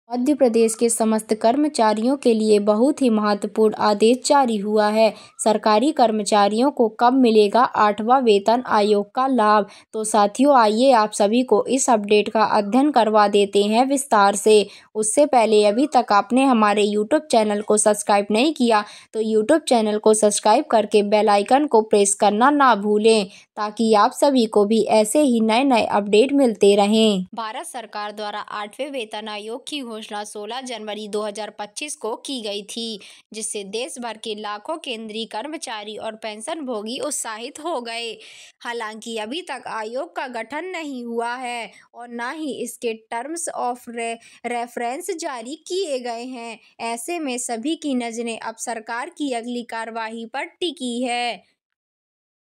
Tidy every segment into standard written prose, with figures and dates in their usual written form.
मध्य प्रदेश के समस्त कर्मचारियों के लिए बहुत ही महत्वपूर्ण आदेश जारी हुआ है। सरकारी कर्मचारियों को कब मिलेगा 8वां वेतन आयोग का लाभ? तो साथियों, आइए आप सभी को इस अपडेट का अध्ययन करवा देते हैं विस्तार से। उससे पहले अभी तक आपने हमारे यूट्यूब चैनल को सब्सक्राइब नहीं किया तो यूट्यूब चैनल को सब्सक्राइब करके बेल आइकन को प्रेस करना ना भूलें, ताकि आप सभी को भी ऐसे ही नए नए अपडेट मिलते रहें। भारत सरकार द्वारा 8वें वेतन आयोग की घोषणा 16 जनवरी 2025 को की गई थी, जिससे देश भर के लाखों केंद्रीय कर्मचारी और पेंशनभोगी उत्साहित हो गए। हालांकि अभी तक आयोग का गठन नहीं हुआ है और न ही इसके टर्म्स ऑफ रेफरेंस जारी किए गए हैं। ऐसे में सभी की नजरें अब सरकार की अगली कार्यवाही पर टिकी है।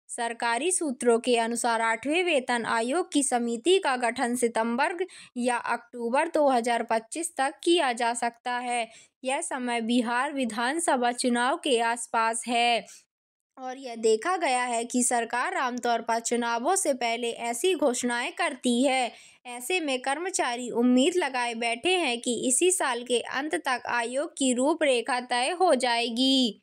सरकारी सूत्रों के अनुसार 8वें वेतन आयोग की समिति का गठन सितंबर या अक्टूबर 2025 तक किया जा सकता है। यह समय बिहार विधानसभा चुनाव के आसपास है और यह देखा गया है कि सरकार आमतौर पर चुनावों से पहले ऐसी घोषणाएं करती है। ऐसे में कर्मचारी उम्मीद लगाए बैठे हैं कि इसी साल के अंत तक आयोग की रूपरेखा तय हो जाएगी।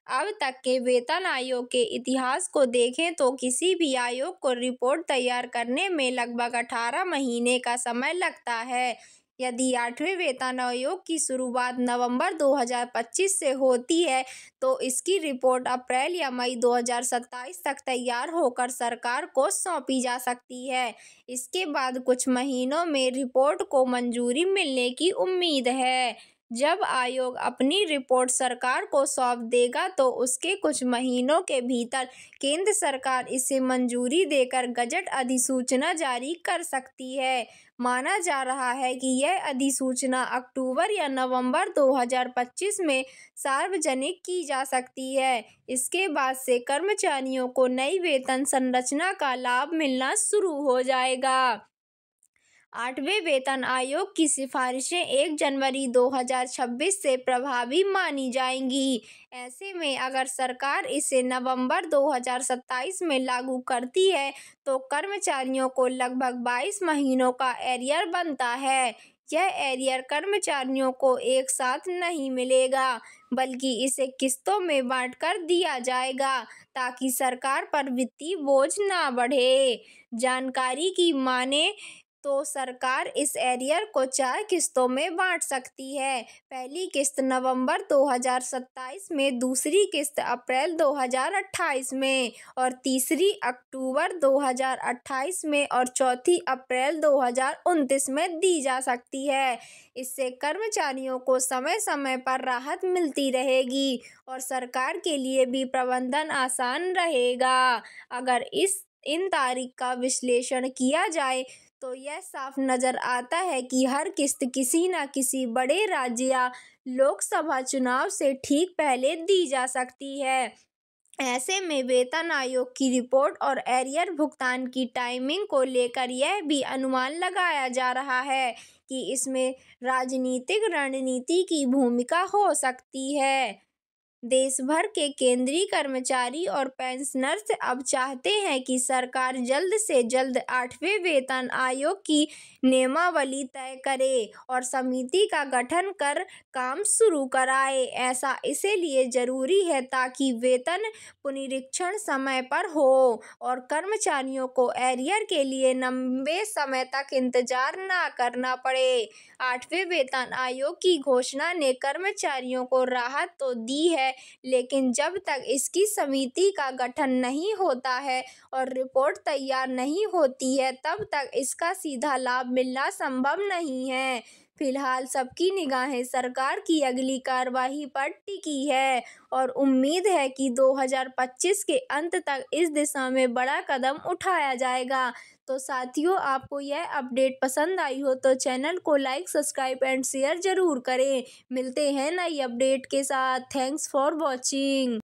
अब तक के वेतन आयोग के इतिहास को देखें तो किसी भी आयोग को रिपोर्ट तैयार करने में लगभग 18 महीने का समय लगता है। यदि 8वें वेतन आयोग की शुरुआत नवंबर 2025 से होती है तो इसकी रिपोर्ट अप्रैल या मई 2027 तक तैयार होकर सरकार को सौंपी जा सकती है। इसके बाद कुछ महीनों में रिपोर्ट को मंजूरी मिलने की उम्मीद है। जब आयोग अपनी रिपोर्ट सरकार को सौंप देगा तो उसके कुछ महीनों के भीतर केंद्र सरकार इसे मंजूरी देकर गजट अधिसूचना जारी कर सकती है। माना जा रहा है कि यह अधिसूचना अक्टूबर या नवंबर 2025 में सार्वजनिक की जा सकती है। इसके बाद से कर्मचारियों को नई वेतन संरचना का लाभ मिलना शुरू हो जाएगा। 8वें वेतन आयोग की सिफारिशें 1 जनवरी 2026 से प्रभावी मानी जाएंगी। ऐसे में अगर सरकार इसे नवंबर 2027 में लागू करती है तो कर्मचारियों को लगभग 22 महीनों का एरियर बनता है। यह एरियर कर्मचारियों को एक साथ नहीं मिलेगा, बल्कि इसे किस्तों में बांटकर दिया जाएगा, ताकि सरकार पर वित्तीय बोझ ना बढ़े। जानकारी की माने तो सरकार इस एरियर को 4 किस्तों में बांट सकती है। पहली किस्त नवंबर 2027 में, दूसरी किस्त अप्रैल 2028 में और तीसरी अक्टूबर 2028 में और चौथी अप्रैल 2029 में दी जा सकती है। इससे कर्मचारियों को समय समय पर राहत मिलती रहेगी और सरकार के लिए भी प्रबंधन आसान रहेगा। अगर इन तारीख का विश्लेषण किया जाए तो यह साफ नजर आता है कि हर किस्त किसी न किसी बड़े राज्य या लोकसभा चुनाव से ठीक पहले दी जा सकती है। ऐसे में वेतन आयोग की रिपोर्ट और एरियर भुगतान की टाइमिंग को लेकर यह भी अनुमान लगाया जा रहा है कि इसमें राजनीतिक रणनीति की भूमिका हो सकती है। देश भर के केंद्रीय कर्मचारी और पेंशनर्स अब चाहते हैं कि सरकार जल्द से जल्द 8वें वेतन आयोग की नियमावली तय करे और समिति का गठन कर काम शुरू कराए। ऐसा इसलिए जरूरी है ताकि वेतन पुनरीक्षण समय पर हो और कर्मचारियों को एरियर के लिए लंबे समय तक इंतजार न करना पड़े। 8वें वेतन आयोग की घोषणा ने कर्मचारियों को राहत तो दी है, लेकिन जब तक इसकी समिति का गठन नहीं होता है और रिपोर्ट तैयार नहीं होती है तब तक इसका सीधा लाभ मिलना संभव नहीं है। फिलहाल सबकी निगाहें सरकार की अगली कार्यवाही पर टिकी है और उम्मीद है कि 2025 के अंत तक इस दिशा में बड़ा कदम उठाया जाएगा। तो साथियों, आपको यह अपडेट पसंद आई हो तो चैनल को लाइक, सब्सक्राइब एंड शेयर जरूर करें। मिलते हैं नई अपडेट के साथ। Thanks for watching.